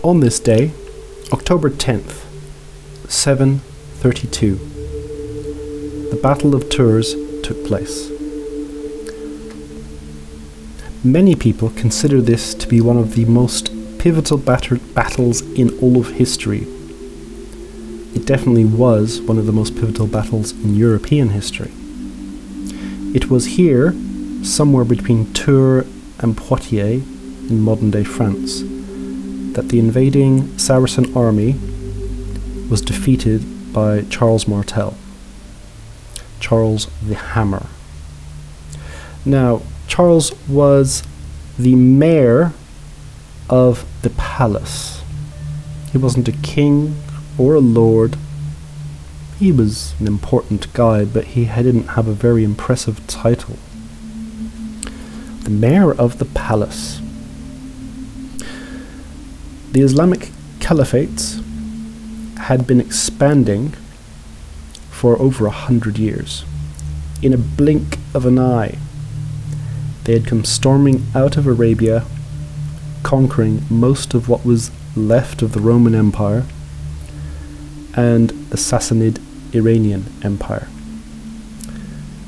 On this day, October 10th, 732, the Battle of Tours took place. Many people consider this to be one of the most pivotal battles in all of history. It definitely was one of the most pivotal battles in European history. It was here, somewhere between Tours and Poitiers in modern-day France, that the invading Saracen army was defeated by Charles Martel, Charles the Hammer. Now, Charles was the mayor of the palace. He wasn't a king or a lord. He was an important guy, but he didn't have a very impressive title. The mayor of the palace. The Islamic caliphates had been expanding for over 100 years. In a blink of an eye, they had come storming out of Arabia, conquering most of what was left of the Roman Empire and the Sassanid Iranian Empire.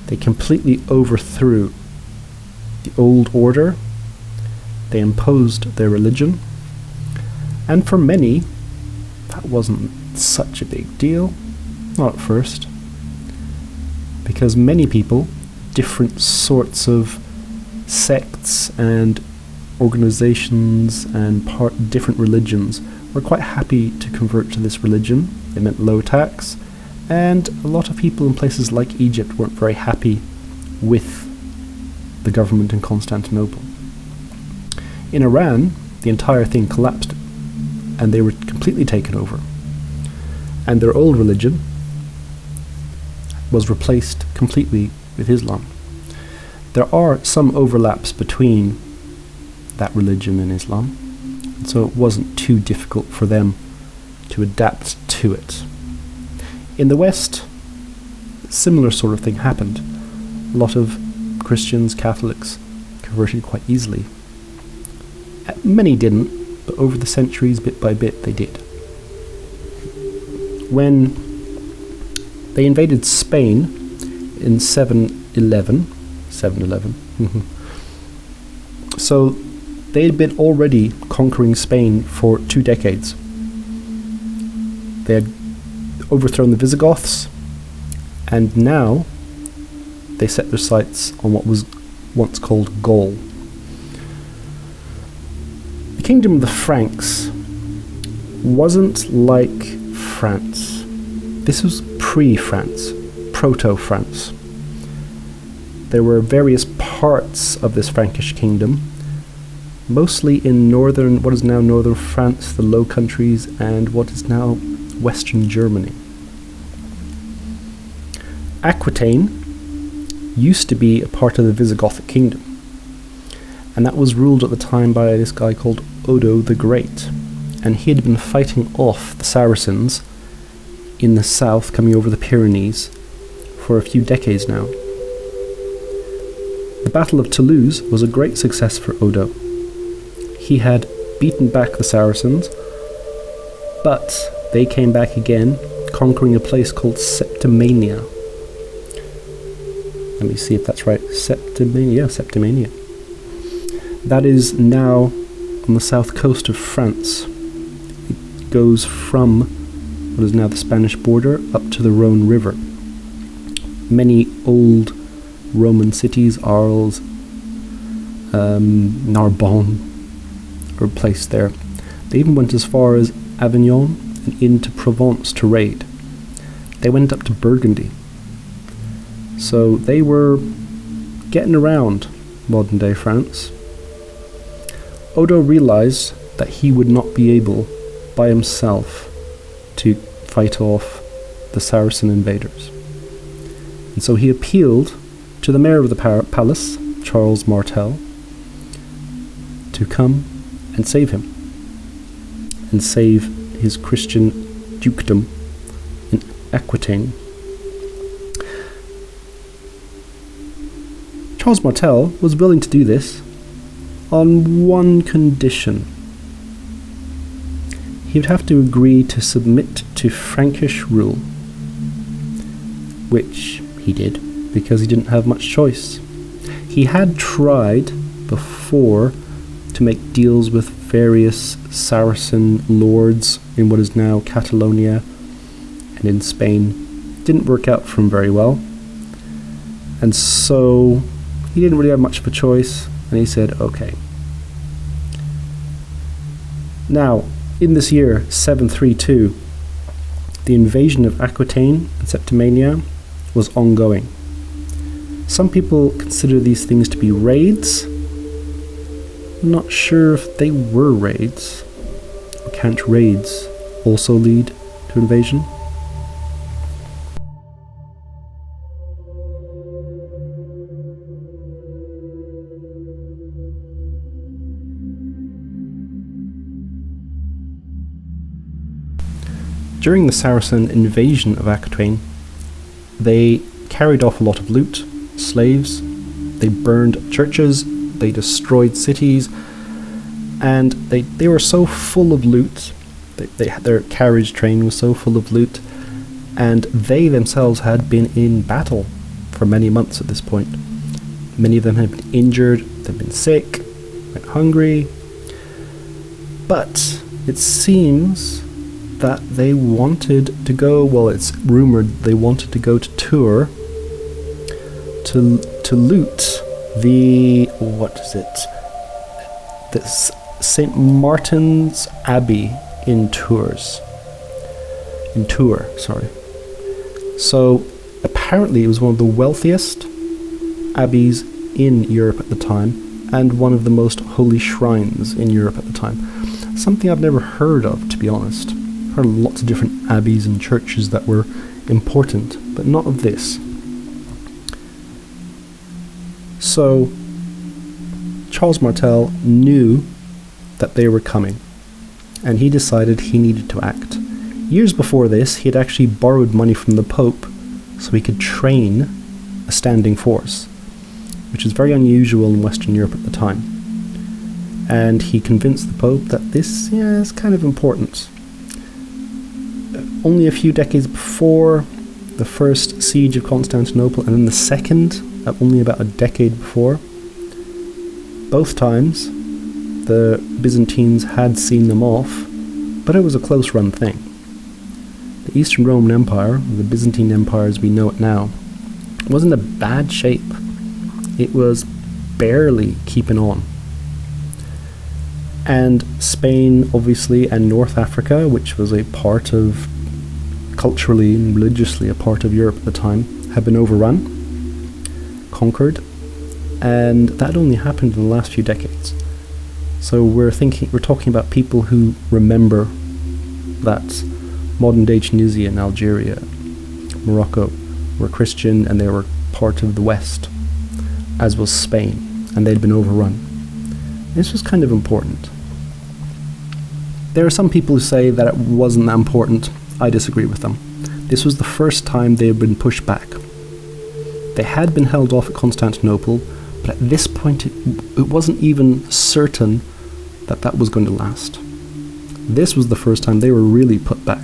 They completely overthrew the old order. They imposed their religion, and for many, that wasn't such a big deal, not at first, because many people, different sorts of sects and organizations and different religions, were quite happy to convert to this religion. It meant low tax, and a lot of people in places like Egypt weren't very happy with the government in Constantinople. In Iran, the entire thing collapsed, and they were completely taken over. And their old religion was replaced completely with Islam. There are some overlaps between that religion and Islam, and so it wasn't too difficult for them to adapt to it. In the West, a similar sort of thing happened. A lot of Christians, Catholics, converted quite easily. Many didn't, but over the centuries, bit by bit, they did. When they invaded Spain in 711, so they had been already conquering Spain for 2 decades. They had overthrown the Visigoths, and now they set their sights on what was once called Gaul. The kingdom of the Franks wasn't like France. This was pre-France, proto-France. There were various parts of this Frankish kingdom, mostly in what is now northern France, the Low Countries, and what is now western Germany. Aquitaine used to be a part of the Visigothic kingdom, and that was ruled at the time by this guy called Odo the Great, and he had been fighting off the Saracens in the south, coming over the Pyrenees, for a few decades now. The Battle of Toulouse was a great success for Odo. He had beaten back the Saracens, but they came back again, conquering a place called Septimania. Let me see if that's right. Septimania. That is now on the south coast of France. It goes from what is now the Spanish border up to the Rhone River. Many old Roman cities, Arles, Narbonne, were placed there. They even went as far as Avignon and into Provence to raid. They went up to Burgundy. So they were getting around modern-day France. Odo realized that he would not be able by himself to fight off the Saracen invaders. And so he appealed to the mayor of the palace, Charles Martel, to come and save him, and save his Christian dukedom in Aquitaine. Charles Martel was willing to do this on one condition. he would have to agree to submit to Frankish rule, which he did because he didn't have much choice. He had tried before to make deals with various Saracen lords in what is now Catalonia and in Spain. Didn't work out for him very well. And so he didn't really have much of a choice, and he said, okay. Now, in this year, 732, the invasion of Aquitaine and Septimania was ongoing. Some people consider these things to be raids. I'm not sure if they were raids. Or can't raids also lead to invasion? During the Saracen invasion of Aquitaine, they carried off a lot of loot, slaves, they burned churches, they destroyed cities, and they were so full of loot, their carriage train was so full of loot, and they themselves had been in battle for many months at this point. Many of them had been injured, they'd been sick, went hungry, but it seems that they wanted to go, well, it's rumored they wanted to go to Tours to loot the, this St. Martin's Abbey in Tours. So apparently it was one of the wealthiest abbeys in Europe at the time, and one of the most holy shrines in Europe at the time. Something I've never heard of, to be honest. Heard of lots of different abbeys and churches that were important, but not of this. So Charles Martel knew that they were coming, and he decided he needed to act. Years before this, he had actually borrowed money from the Pope so he could train a standing force, which is very unusual in Western Europe at the time. And he convinced the Pope that this is kind of important. Only a few decades before the first siege of Constantinople, and then the second, only about a decade before, both times the Byzantines had seen them off, but it was a close run thing. The Eastern Roman Empire, the Byzantine Empire as we know it now, wasn't in a bad shape. It was barely keeping on. And Spain, obviously, and North Africa, which was a part of, culturally and religiously, a part of Europe at the time, had been overrun, conquered, and that only happened in the last few decades. So we're talking about people who remember that modern day Tunisia and Algeria, Morocco, were Christian and they were part of the West, as was Spain, and they'd been overrun. This was kind of important. There are some people who say that it wasn't that important. I disagree with them. This was the first time they had been pushed back. They had been held off at Constantinople, but at this point it wasn't even certain that that was going to last. This was the first time they were really put back.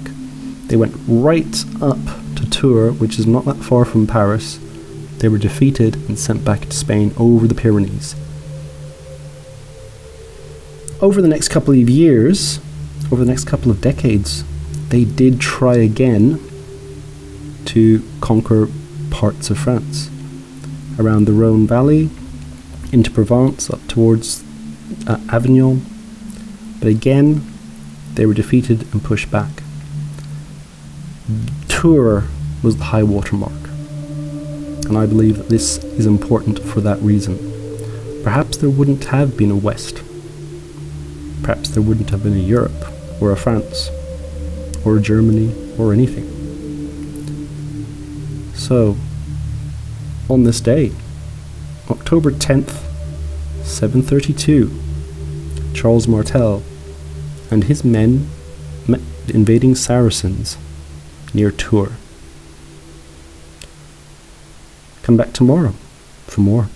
They went right up to Tours, which is not that far from Paris. They were defeated and sent back to Spain over the Pyrenees. Over the next couple of years, over the next couple of decades, they did try again to conquer parts of France, around the Rhone Valley, into Provence, up towards Avignon. But again, they were defeated and pushed back. Tours was the high water mark, and I believe that this is important for that reason. Perhaps there wouldn't have been a West. Perhaps there wouldn't have been a Europe, or a France, or a Germany, or anything. So, on this day, October 10th, 732, Charles Martel and his men met invading Saracens near Tours. Come back tomorrow for more.